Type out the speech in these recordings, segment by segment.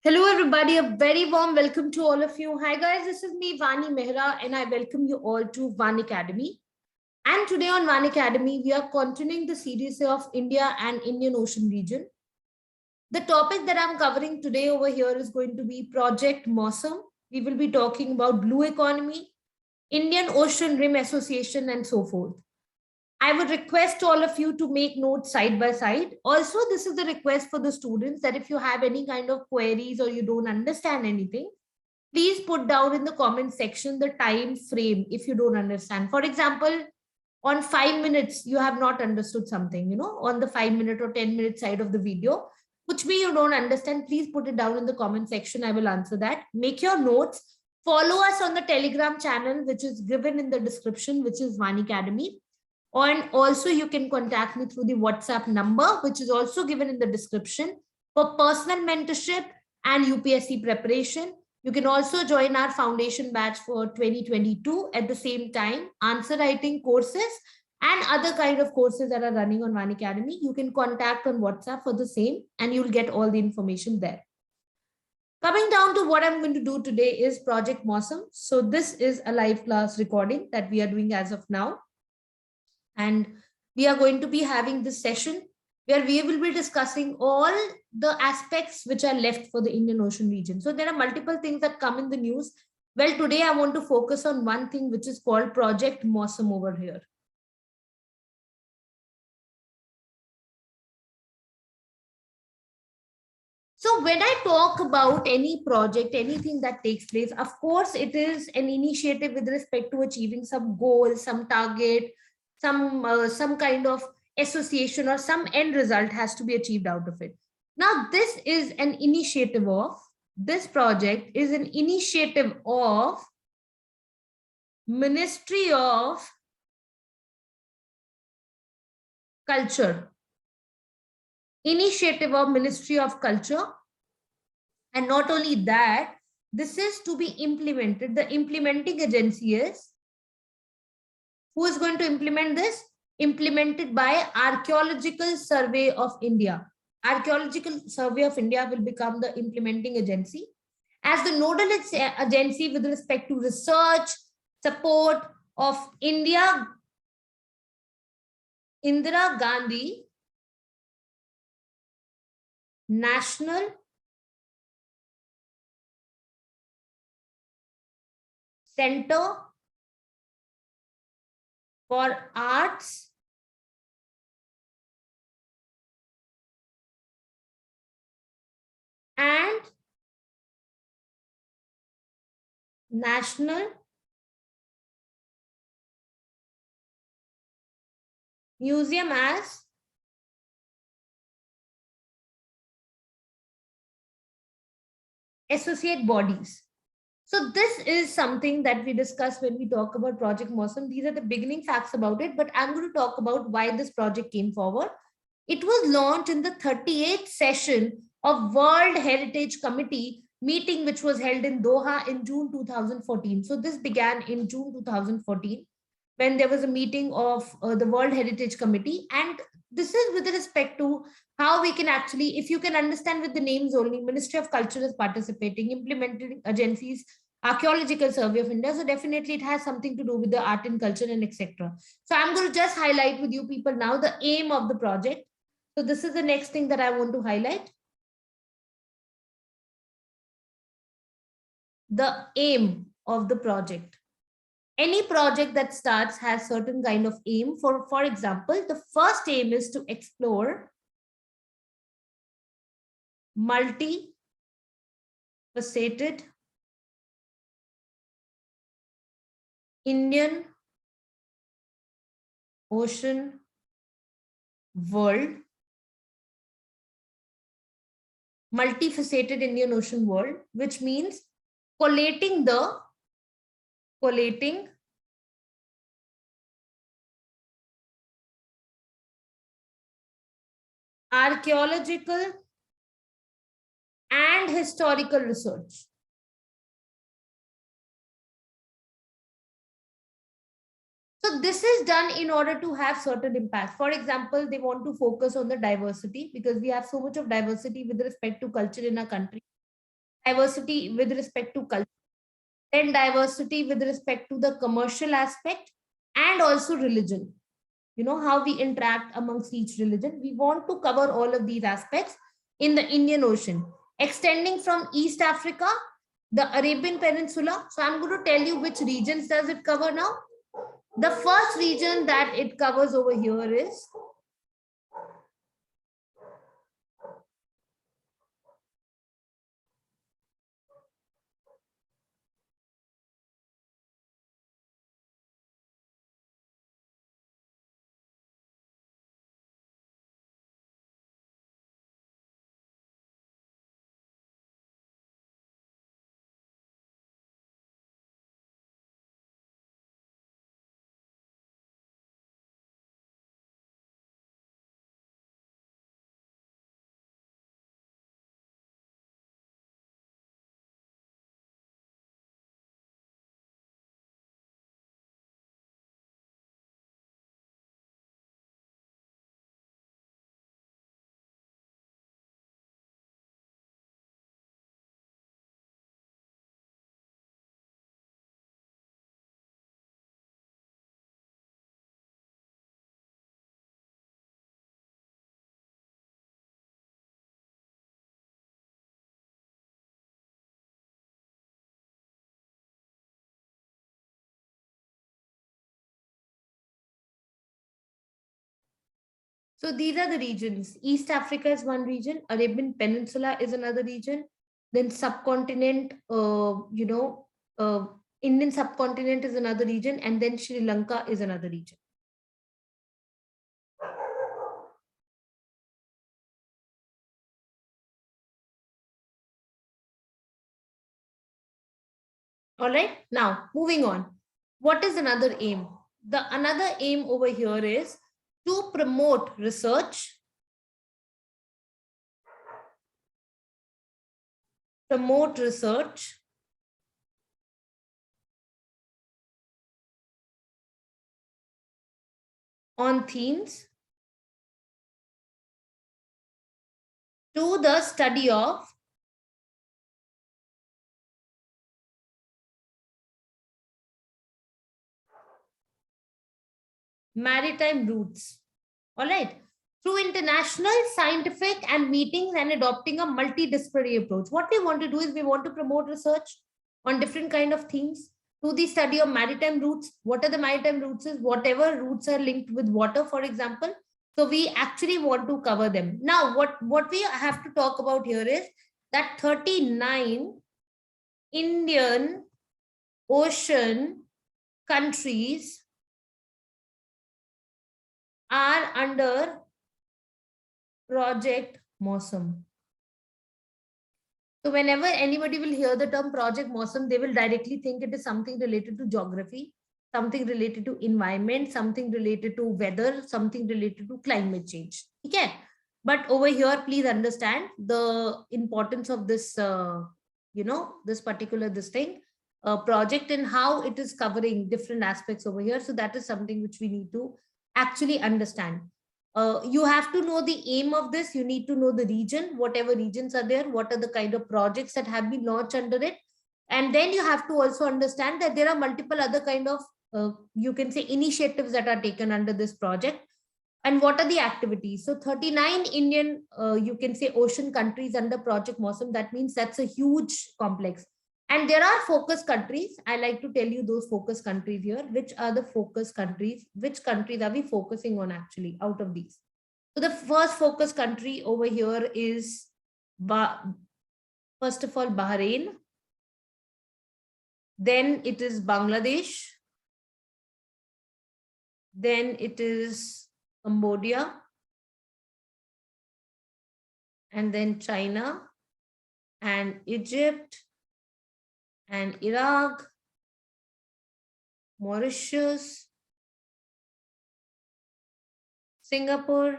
Hello, everybody. A very warm welcome to all of you. Hi, guys. This is me, Vani Mehra, and I welcome you all to Vanicademy. And today on Vanicademy, we are continuing the series of India and Indian Ocean region. The topic that I'm covering today over here is going to be Project Mosam. We will be talking about blue economy, Indian Ocean Rim Association, and so forth. I would request all of you to make notes side by side. Also, this is the request for the students that if you have any kind of queries or you don't understand anything, please put down in the comment section the time frame if you don't understand. For example, on 5 minutes, you have not understood something, on the 5 minute or 10 minute side of the video, which means you don't understand, please put it down in the comment section. I will answer that. Make your notes. Follow us on the Telegram channel, which is given in the description, which is Vanicademy. And also you can contact me through the WhatsApp number, which is also given in the description for personal mentorship and UPSC preparation. You can also join our foundation batch for 2022 at the same time, answer writing courses and other kind of courses that are running on Vanicademy. You can contact on WhatsApp for the same and you'll get all the information there. Coming down to what I'm going to do today is Project Mosam. So this is a live class recording that we are doing as of now. And we are going to be having this session where we will be discussing all the aspects which are left for the Indian Ocean region. So there are multiple things that come in the news. Well, today I want to focus on one thing which is called Project Mosam over here. So when I talk about any project, anything that takes place, of course, it is an initiative with respect to achieving some goal, some target, some kind of association or some end result has to be achieved out of it. Now, this is an initiative of, this project is an initiative of Ministry of Culture. Initiative of Ministry of Culture. And not only that, this is to be implemented. The implementing agency is, who is going to implement this? Implemented by Archaeological Survey of India. Archaeological Survey of India will become the implementing agency as the nodal agency with respect to research, support of Indira Gandhi National Center for Arts and National Museum as associate bodies. So this is something that we discuss when we talk about Project Mosam. These are the beginning facts about it, but I'm going to talk about why this project came forward. It was launched in the 38th session of World Heritage Committee meeting, which was held in Doha in June 2014. So this began in June 2014 when there was a meeting of the World Heritage Committee. And this is with respect to how we can actually, if you can understand with the names only, Ministry of Culture is participating, implementing agencies, Archaeological Survey of India. So definitely it has something to do with the art and culture and etc. So I'm going to just highlight with you people now the aim of the project. So this is the next thing that I want to highlight. The aim of the project. Any project that starts has certain kind of aim. For example, the first aim is to explore multi-faceted Indian Ocean world. Multifaceted Indian Ocean world, which means collating archaeological and historical research. So this is done in order to have certain impact. For example, they want to focus on the diversity because we have so much of diversity with respect to culture in our country. diversity with respect to culture, then diversity with respect to the commercial aspect, and also religion. You know, how we interact amongst each religion. We want to cover all of these aspects in the Indian Ocean, extending from East Africa, the Arabian Peninsula. So I'm going to tell you which regions does it cover now. The first region that it covers over here is so these are the regions. East Africa is one region, Arabian Peninsula is another region, then subcontinent, uh, Indian subcontinent is another region, and then Sri Lanka is another region. All right, now moving on. What is another aim? The another aim over here is to promote research, on themes to the study of maritime routes. All right. Through international, scientific, and meetings and adopting a multidisciplinary approach. What we want to do is we want to promote research on different kind of themes to the study of maritime routes. What are the maritime routes? Is whatever routes are linked with water, for example. So we actually want to cover them. Now, what we have to talk about here is that 39 Indian Ocean countries are under Project Mosam. So whenever anybody will hear the term Project Mosam, they will directly think it is something related to geography, something related to environment, something related to weather, something related to climate change. Okay. But over here, please understand the importance of this, this particular project and how it is covering different aspects over here. So that is something which we need to actually understand. You have to know the aim of this. You need to know the region, whatever regions are there, what are the kind of projects that have been launched under it. And then you have to also understand that there are multiple other kind of, you can say, initiatives that are taken under this project. And what are the activities? So 39 Indian, you can say, ocean countries under Project Mosam. That means that's a huge complex. And there are focus countries. I like to tell you those focus countries here. Which are the focus countries? Which countries are we focusing on actually out of these? So the first focus country over here is, first of all, Bahrain. Then it is Bangladesh. Then it is Cambodia. And then China and Egypt and Iraq, Mauritius, Singapore,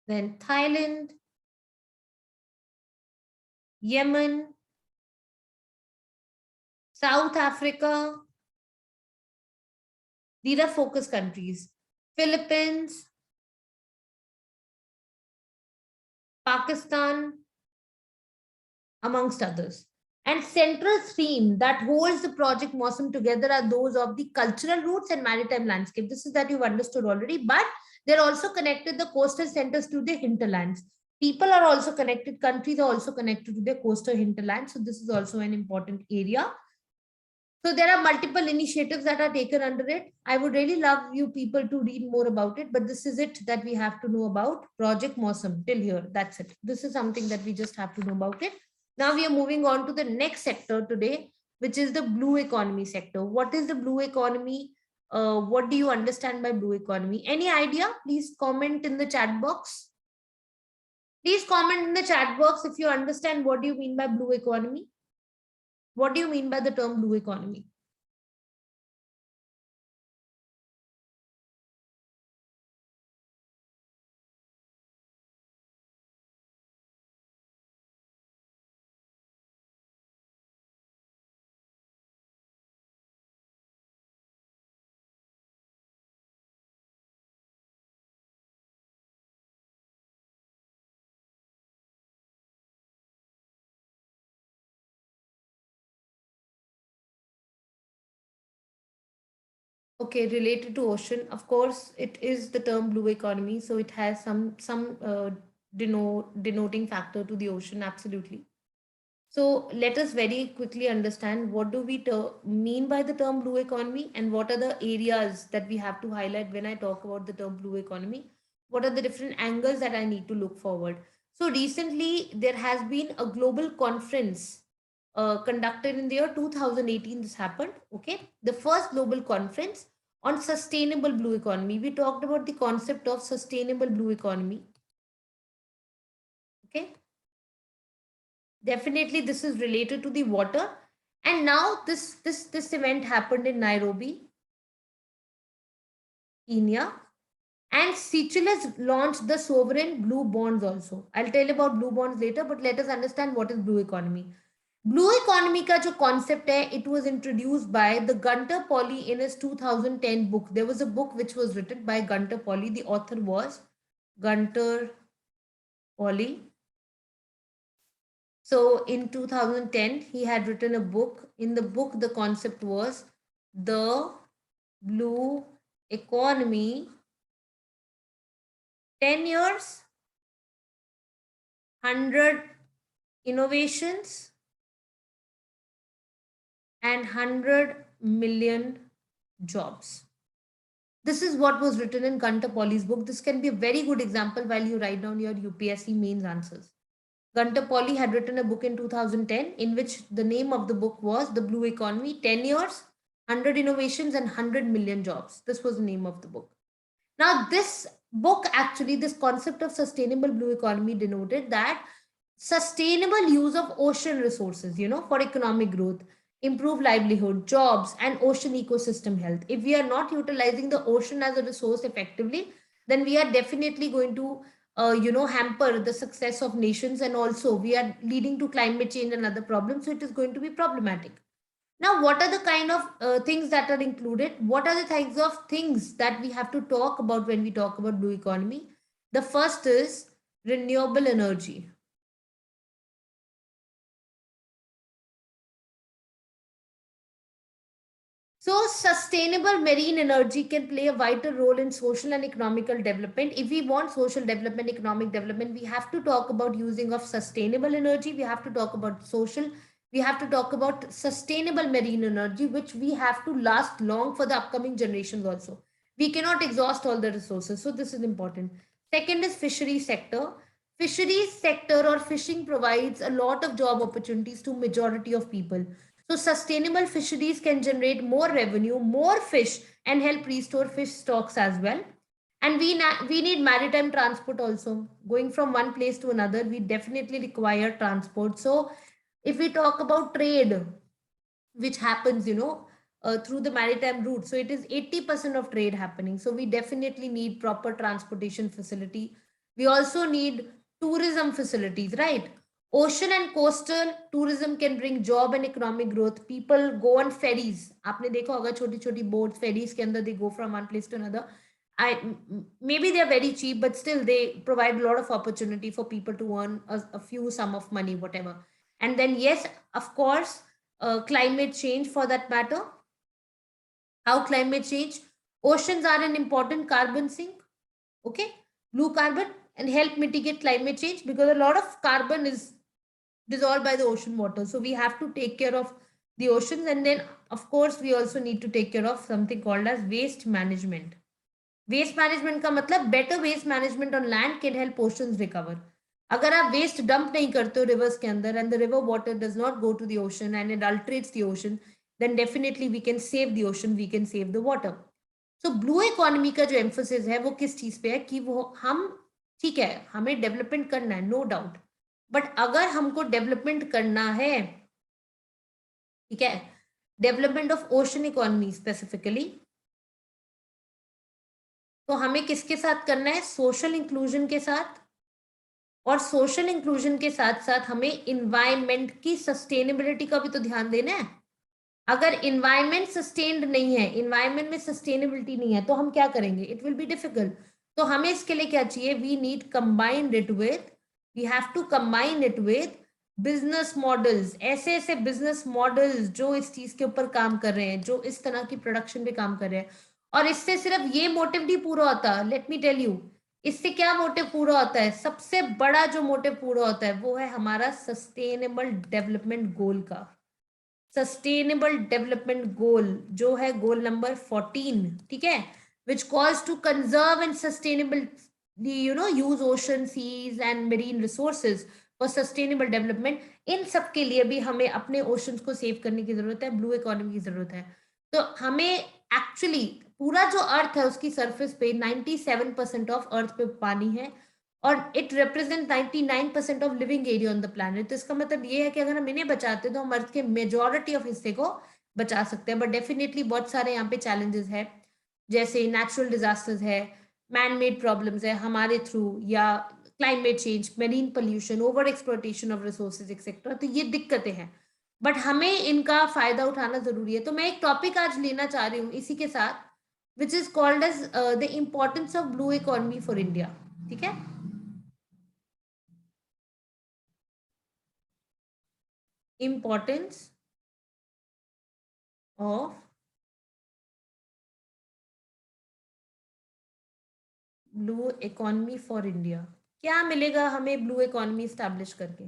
then Thailand, Yemen, South Africa. These are focus countries. Philippines, Pakistan, amongst others. And central theme that holds the project Mosum together are those of the cultural roots and maritime landscape. This is that you've understood already, but they're also connected the coastal centers to the hinterlands. People are also connected, countries are also connected to their coastal hinterlands. So this is also an important area. So there are multiple initiatives that are taken under it. I would really love you people to read more about it, but this is it that we have to know about Project Mosum till here. That's it. This is something that we just have to know about it. Now we are moving on to the next sector today, which is the blue economy sector. What is the blue economy? What do you understand by blue economy? Any idea? Please comment in the chat box. Please comment in the chat box if you understand what do you mean by blue economy. What do you mean by the term blue economy? Okay, related to ocean, of course, it is the term blue economy, so it has some denoting factor to the ocean, absolutely. So let us very quickly understand what do we mean by the term blue economy and what are the areas that we have to highlight when I talk about the term blue economy. What are the different angles that I need to look forward? So recently there has been a global conference conducted in the year 2018. This happened. Okay, the first global conference on sustainable blue economy. We talked about the concept of sustainable blue economy. Okay, definitely this is related to the water. And now this event happened in Nairobi, Kenya, and Seychelles launched the sovereign blue bonds also. I'll tell you about blue bonds later, but let us understand what is blue economy. Blue economy का जो concept है, it was introduced by the Gunter Pauli in his 2010 book. There was a book which was written by Gunter Pauli. The author was Gunter Pauli. So in 2010, he had written a book. In the book, the concept was the blue economy, 10 years, 100 innovations, and 100 million jobs. This is what was written in Gunter Pauli's book. This can be a very good example while you write down your UPSC mains answers. Gunter Pauli had written a book in 2010 in which the name of the book was The Blue Economy, 10 years, 100 innovations and 100 million jobs. This was the name of the book. Now this book actually, this concept of sustainable blue economy denoted that sustainable use of ocean resources, for economic growth, improve livelihood, jobs, and ocean ecosystem health. If we are not utilizing the ocean as a resource effectively, then we are definitely going to, hamper the success of nations, and also we are leading to climate change and other problems. So it is going to be problematic. Now, what are the kind of things that are included? What are the kinds of things that we have to talk about when we talk about blue economy? The first is renewable energy. So sustainable marine energy can play a vital role in social and economical development. If we want social development, economic development, we have to talk about using of sustainable energy. We have to talk about social. We have to talk about sustainable marine energy, which we have to last long for the upcoming generations also. We cannot exhaust all the resources. So this is important. Second is fishery sector. Fisheries sector or fishing provides a lot of job opportunities to majority of people. So sustainable fisheries can generate more revenue, more fish, and help restore fish stocks as well. And we need maritime transport also. Going from one place to another, we definitely require transport. So if we talk about trade, which happens, through the maritime route, so it is 80% of trade happening. So we definitely need proper transportation facility. We also need tourism facilities, right? Ocean and coastal tourism can bring job and economic growth. People go on ferries. आपने देखा होगा छोटी छोटी boats, ferries के अंदर they go from one place to another. maybe they are very cheap, but still they provide a lot of opportunity for people to earn a few sum of money, whatever. And then yes, of course, climate change for that matter. How climate change? Oceans are an important carbon sink, okay, blue carbon, and help mitigate climate change because a lot of carbon is dissolved by the ocean water. So we have to take care of the oceans, and then of course we also need to take care of something called as waste management. Waste management का मतलब better waste management on land can help oceans recover. अगर आप waste dump नहीं करते हो rivers के अंदर and the river water does not go to the ocean and it adulterates the ocean, then definitely we can save the ocean, we can save the water. So blue economy का जो emphasis है वो किस चीज पे है कि वो हम, ठीक है, हमें डेवलपमेंट करना है, नो डाउट, बट अगर हमको डेवलपमेंट करना है, ठीक है, development of ocean economy specifically, तो हमें किसके साथ करना है? सोशल इंक्लूजन के साथ. और सोशल इंक्लूजन के साथ साथ हमें इन्वायरमेंट की सस्टेनेबिलिटी का भी तो ध्यान देना है. अगर इन्वायरमेंट सस्टेन्ड नहीं है, इन्वायरमेंट में सस्टेनेबिलिटी नहीं है, तो हम क्या करेंगे? It will be difficult. तो हमें इसके लिए क्या चाहिए? We need combined it with, we have to combine it with business models. ऐसे ऐसे बिजनेस मॉडल्स जो इस चीज के ऊपर काम कर रहे हैं, जो इस तरह की प्रोडक्शन पे काम कर रहे हैं. और इससे सिर्फ ये मोटिव नहीं पूरा होता, लेट मी टेल यू, इससे क्या मोटिव पूरा होता है? सबसे बड़ा जो मोटिव पूरा होता है वो है हमारा सस्टेनेबल डेवलपमेंट गोल का. सस्टेनेबल डेवलपमेंट गोल जो है गोल नंबर 14, ठीक है, which calls to conserve and sustainable use ocean, seas and marine resources for sustainable development. इन सब के लिए भी हमें अपने ओशंस को सेव करने की जरूरत है, ब्लू इकोनॉमी की जरूरत है. तो हमें एक्चुअली पूरा जो अर्थ है उसकी सरफेस पे 97% ऑफ अर्थ पे पानी है और it represent 99% of living area on the planet. तो इसका मतलब ये है कि अगर हम इन्हें बचाते तो हम अर्थ के मेजोरिटी ऑफ हिस्से को बचा सकते हैं. बट डेफिनेटली बहुत सारे यहाँ पे चैलेंजेस है, जैसे नेचुरल डिजास्टर्स है, मैन मेड प्रॉब्लम्स है हमारे थ्रू, या climate change, marine pollution, over exploitation of resources etcetera. तो ये दिक्कतें हैं, बट हमें इनका फायदा उठाना जरूरी है. तो मैं एक टॉपिक आज लेना चाह रही हूँ इसी के साथ, which is called as the importance of blue economy for India. ठीक है, importance of blue economy for India. क्या मिलेगा हमें ब्लू इकोनॉमी स्टैब्लिश करके?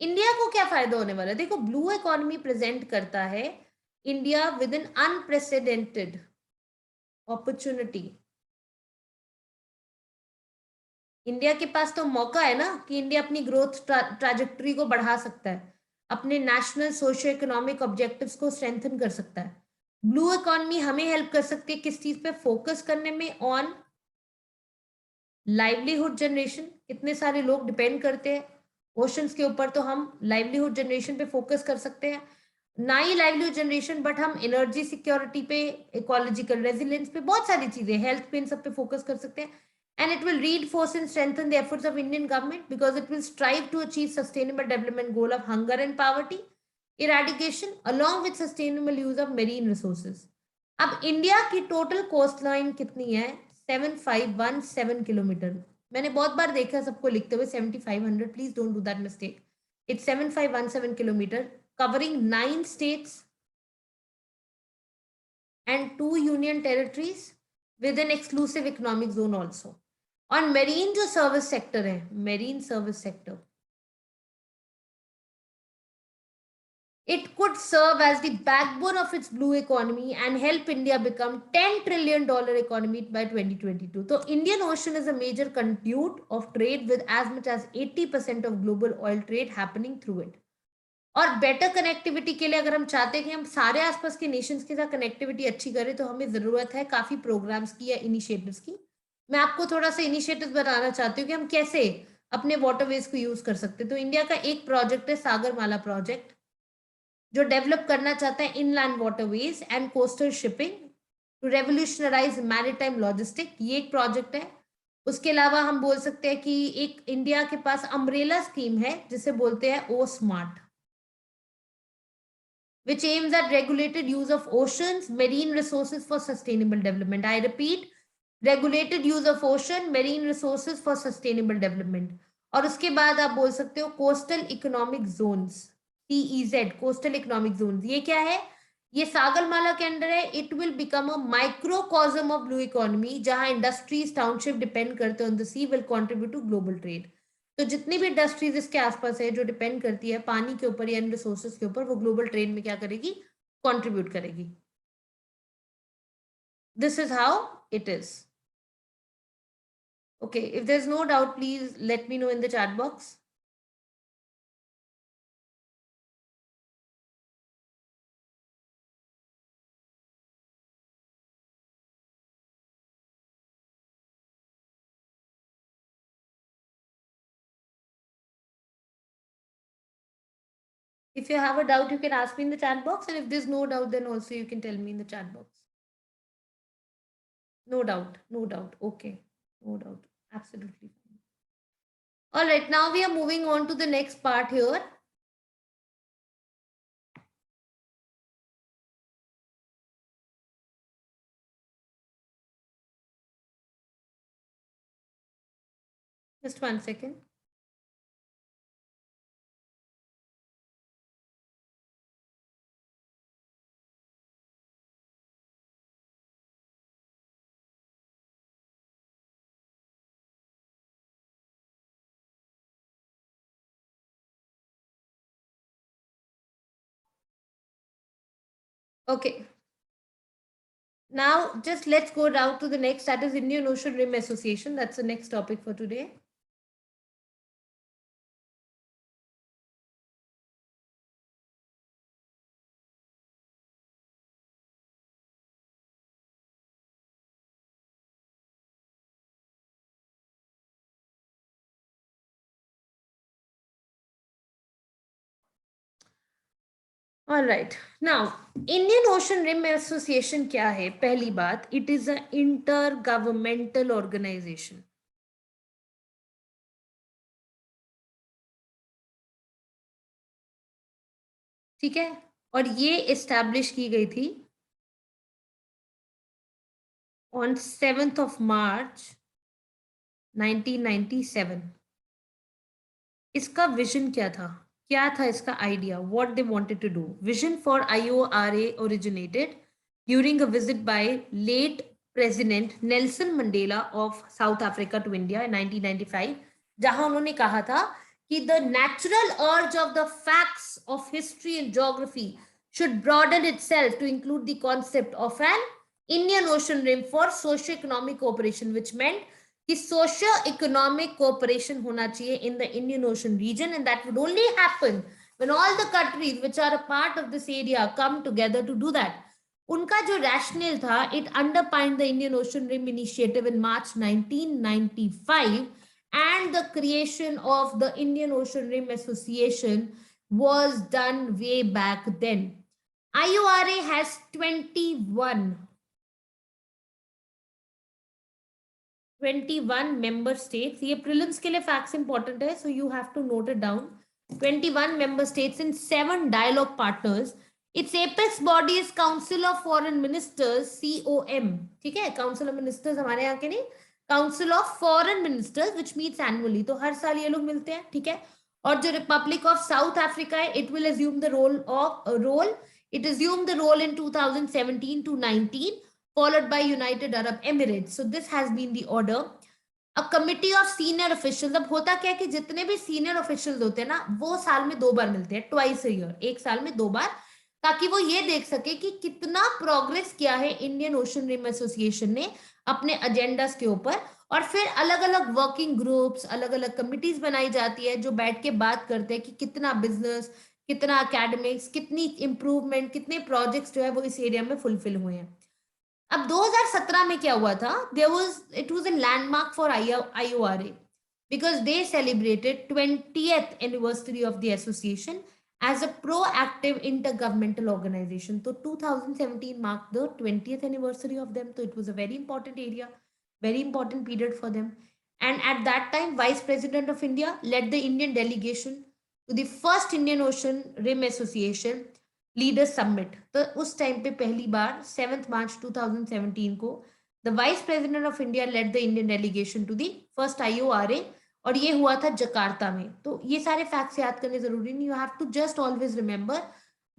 इंडिया को क्या फायदा होने वाला है? देखो, ब्लू इकोनॉमी प्रेजेंट करता है India with an unprecedented opportunity. India के पास तो मौका है ना कि इंडिया अपनी ग्रोथ ट्रैजेक्टरी को बढ़ा सकता है, अपने नेशनल सोशियो इकोनॉमिक ऑब्जेक्टिव्स को स्ट्रेंथन कर सकता है. ब्लू इकोनॉमी हमें हेल्प कर सकती है किस चीज पे फोकस करने में? On livelihood generation. कितने सारे लोग डिपेंड करते हैं ओशंस के ऊपर, तो हम लाइवलीहुड जनरेशन पे फोकस कर सकते हैं. ना ही लाइवलीहुड जनरेशन, बट हम एनर्जी सिक्योरिटी पे, इकोलॉजिकल रेजिलियंस पे, बहुत सारी चीजें, हेल्थ पे, इन सब पे फोकस कर सकते हैं. And it will reinforce and strengthen the efforts of Indian government because it will strive to achieve sustainable development goal of hunger and poverty eradication along with sustainable use of marine resources. अब India की total cost line कितनी है? 7517 kilometre. मैंने बहुत बार देखा सबको लिखते हुए 7500. Please don't do that mistake. It's 7517 kilometre covering 9 states and 2 union territories with an exclusive economic zone also. और मेरीन जो सर्विस सेक्टर है, marine service sector, it could serve as the backbone of its blue economy and help India become $10 trillion economy by 2022. So Indian Ocean is a major conduit of trade with as much as 80% of global oil trade happening through it. और better connectivity के लिए अगर हम चाहते हैं कि हम सारे आसपास के नेशंस के साथ कनेक्टिविटी अच्छी करें, तो हमें जरूरत है काफी प्रोग्राम्स की या इनिशिएटिव्स की. मैं आपको थोड़ा सा इनिशिएटिव्स बताना चाहती हूँ कि हम कैसे अपने वाटरवेज को यूज कर सकते हैं. तो इंडिया का एक प्रोजेक्ट है सागरमाला प्रोजेक्ट, जो डेवलप करना चाहता है inland waterways and coastal shipping to revolutionise maritime logistic. ये एक प्रोजेक्ट है. उसके अलावा हम बोल सकते हैं कि एक इंडिया के पास अम्ब्रेला स्कीम है जिसे बोलते हैं ओ smart, which aims at regulated use of oceans, marine resources for sustainable development. I repeat, regulated use of ocean, marine resources for sustainable development. और उसके बाद आप बोल सकते हो coastal economic zones, CEZ, coastal economic zones. ये क्या है? ये सागरमाला के अंडर है। It will become a microcosm of blue economy, जहां इंडस्ट्रीज टाउनशिप डिपेंड करते हैं on the sea, will contribute to global trade. तो जितनी भी इंडस्ट्रीज इसके आसपास है जो डिपेंड करती है पानी के ऊपर या इन रिसोर्सेज के ऊपर, वो ग्लोबल ट्रेड में क्या करेगी? कंट्रीब्यूट करेगी। This is how it is. Okay, if there's no doubt, please let me know in the chat box. If you have a doubt, you can ask me in the chat box. And if there's no doubt, then also you can tell me in the chat box. No doubt, no doubt. Okay, no doubt. Absolutely fine. All right, now we are moving on to the next part here. Just 1 second. Okay. Now, just let's go down to the next, that is Indian Ocean Rim Association. That's the next topic for today. All right. Now, Indian Ocean Rim Association क्या है? पहली बात, it is an intergovernmental organization. ठीक है, और ये establish की गई थी ऑन 7th of March 1997। इसका विजन क्या था? क्या था इसका idea? What they wanted to do? Vision for IORA originated during a visit by late president Nelson Mandela of South Africa to India in 1995, जहां उन्होंने कहा था कि the natural urge of the facts of history and geography should broaden itself to include the concept of an Indian Ocean Rim for socio-economic cooperation, which meant कि socio economic cooperation होना चाहिए in the Indian Ocean region, and that would only happen when all the countries which are a part of this area come together to do that. उनका जो rational था, it underpinned the Indian Ocean Rim Initiative in March 1995 and the creation of the Indian Ocean Rim Association was done way back then. IORA has 21 member states. ये prelims के लिए facts important है, so you have to note it down. 21 member states and 7 dialogue partners. Its apex body is Council of Foreign Ministers, COM. ठीक है, Council of Ministers हमारे यहाँ के नहीं, Council of Foreign Ministers, which meets annually. तो हर साल ये लोग मिलते हैं, ठीक है। और जो Republic of South Africa है, it will assume the role. It assumed the role in 2017 to 19. Followed by United Arab Emirates. So this has been the order. A committee of senior officials. अब होता क्या है कि जितने भी senior officials होते हैं ना, वो साल में 2 बार मिलते हैं, twice a year, एक साल में 2 बार, ताकि वो ये देख सके कि कितना प्रोग्रेस किया है इंडियन ओशन रिम एसोसिएशन ने अपने एजेंडास के ऊपर। और फिर अलग अलग वर्किंग ग्रुप्स, अलग अलग कमिटीज बनाई जाती है जो बैठ के बात करते हैं कि कितना बिजनेस, कितना एकेडमिक्स, कितनी इंप्रूवमेंट, कितने प्रोजेक्ट्स जो है वो इस एरिया में फुलफिल हुए हैं। अब 2017 में क्या हुआ था? It was a landmark for IORA because they celebrated 20th anniversary of the association as a proactive intergovernmental organization. So 2017 marked the 20th anniversary of them. So it was a very important area, very important period for them. And at that time, Vice President of India led the Indian delegation to the first Indian Ocean Rim Association leaders summit. तो उस time पे पहली बार 7 मार्च 2017 को The Vice President of India led the Indian delegation to the first IORA, और ये हुआ था Jakarta में. तो ये सारे फैक्ट्स याद करने जरूरी नहीं. You have to just always remember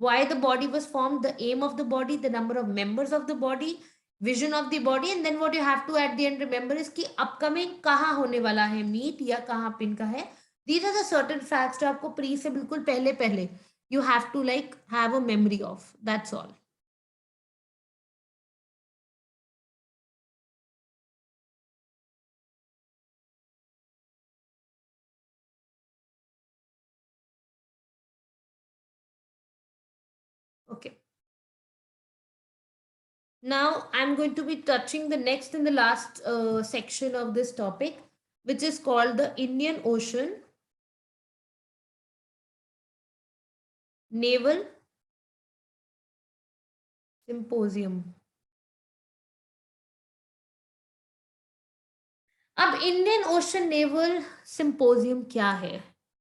why the body was formed, the aim of the body, the number of members of the body, vision of the body, and then what you have to at the end remember is कि upcoming कहाँ होने वाला है meet या कहाँ pin का है. These are the certain facts जो आपको प्री से बिल्कुल पहले पहले you have to like have a memory of. That's all. Okay. Now I'm going to be touching the next and the last section of this topic, which is called the Indian Ocean Naval Symposium. अब Indian ocean naval symposium क्या है?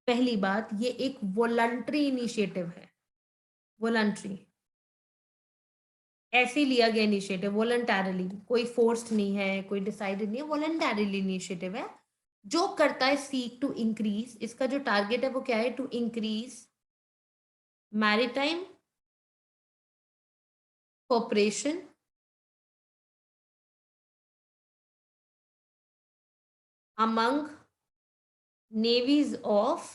पहली बात, ये एक voluntary initiative है. Voluntary, ऐसे लिया गया इनिशिएटिव, वॉलंटरली, कोई फोर्स्ड नहीं है, कोई डिसाइडेड नहीं है, वॉलंटरली इनिशिएटिव है जो करता है सीक टू इंक्रीज. इसका जो टारगेट है वो क्या है? To increase maritime cooperation among navies of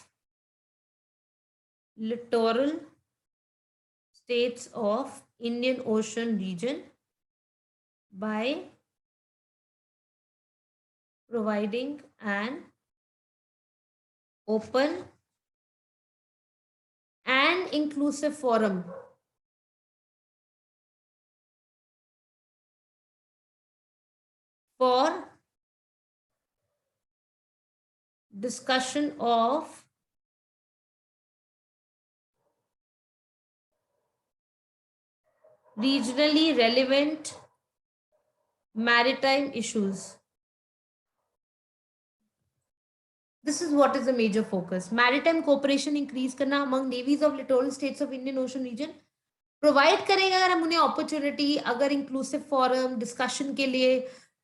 littoral states of Indian Ocean region by providing an open and inclusive forum for discussion of regionally relevant maritime issues. This is what is the major focus. Maritime cooperation increase करना among navies of littoral states of Indian Ocean region. Provide करेंगे अगर हम उन्हें opportunity, अगर inclusive forum discussion के लिए,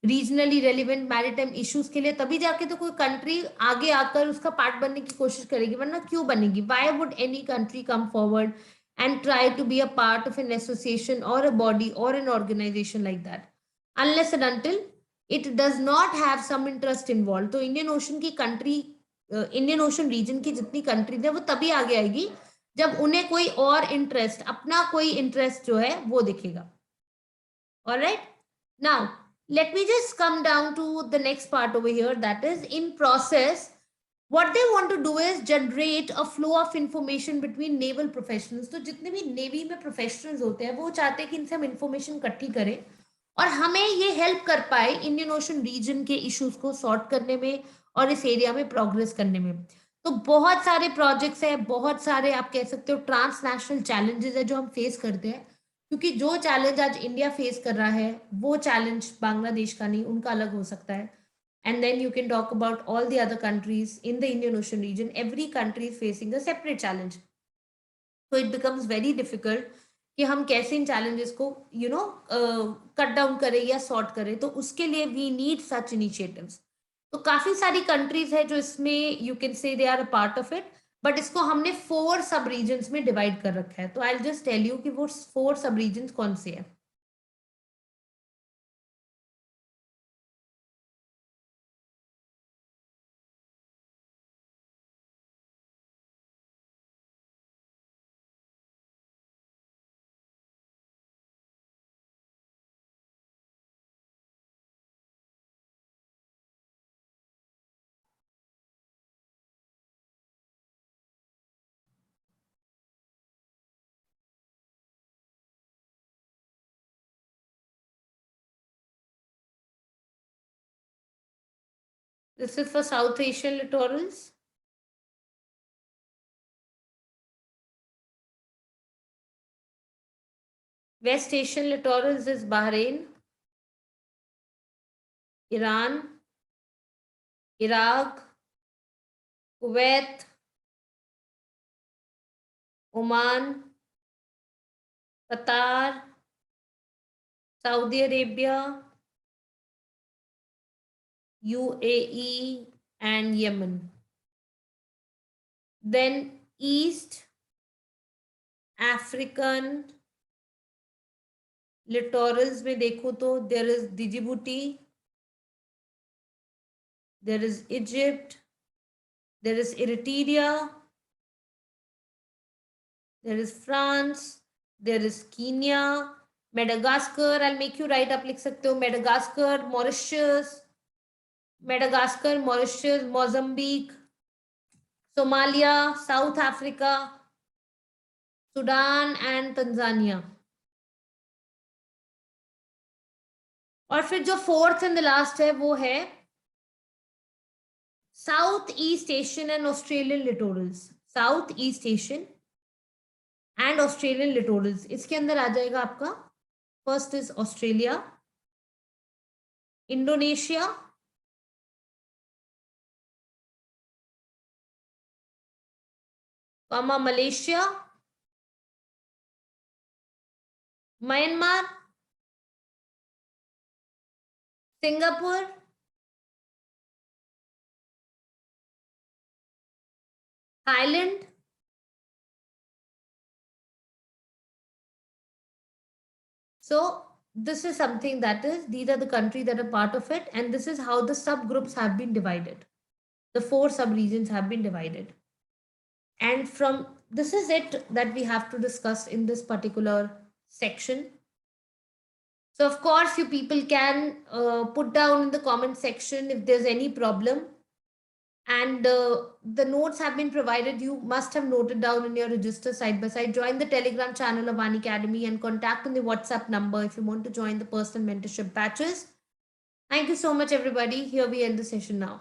regionally relevant maritime issues के लिए, तभी जाके तो कोई कंट्री आगे आकर उसका पार्ट बनने की कोशिश करेगी, वरना क्यों बनेगी? Why would any country come forward and try to be a part of an association or a body or an organization like that unless and until it does not have some interest involved. तो Indian ocean की country, Indian Ocean reason की जितनी countries है वो तभी आगे आएगी जब उन्हें कोई और इंटरेस्ट, अपना कोई इंटरेस्ट जो है वो दिखेगा. Alright, now let me just come down to the next part over here, that is in process what they want to do is generate a flow of information between naval professionals. तो जितने भी navy में professionals होते हैं वो चाहते हैं कि इनसे हम इंफॉर्मेशन इकट्ठी करें और हमें ये हेल्प कर पाए इंडियन ओशन रीजन के इश्यूज को सॉर्ट करने में और इस एरिया में प्रोग्रेस करने में. तो बहुत सारे प्रोजेक्ट्स हैं, बहुत सारे आप कह सकते हो ट्रांसनेशनल चैलेंजेस है जो हम फेस करते हैं, क्योंकि जो चैलेंज आज इंडिया फेस कर रहा है वो चैलेंज बांग्लादेश का नहीं, उनका अलग हो सकता है. And then you can talk about all the other countries in the Indian Ocean region. Every country is facing a separate challenge. So it becomes very difficult कि हम कैसे इन challenges को cut down करें या sort करें. तो उसके लिए we need such initiatives. तो काफी सारी countries है जो इसमें you can say they are a part of it, but इसको हमने 4 sub regions में divide कर रखा है. तो I'll just tell you कि वो 4 sub regions कौन से हैं. This is for South Asian littorals. West Asian littorals is Bahrain, Iran, Iraq, Kuwait, Oman, Qatar, Saudi Arabia, UAE and Yemen. Then East African littorals में देखो तो there is Djibouti, there is Egypt, there is Eritrea, there is France, there is Kenya, Madagascar. I'll make you write up, लिख सकते हो Madagascar, Mauritius, Mozambique, Somalia, South Africa, Sudan and Tanzania. और फिर जो fourth and the last है वो है South East Asian and Australian littorals. South East Asian and Australian littorals इसके अंदर आ जाएगा आपका. First is Australia, Indonesia, Malaysia, Myanmar, Singapore, Thailand, so this is something that is, these are the countries that are part of it, and this is how the subgroups have been divided. The 4 sub-regions have been divided. And from this is it that we have to discuss in this particular section. So of course you people can put down in the comment section if there's any problem, and the notes have been provided. You must have noted down in your register side by side. Join the Telegram channel of Vanicademy and contact on the WhatsApp number if you want to join the personal mentorship batches. Thank you so much everybody. Here we end the session now.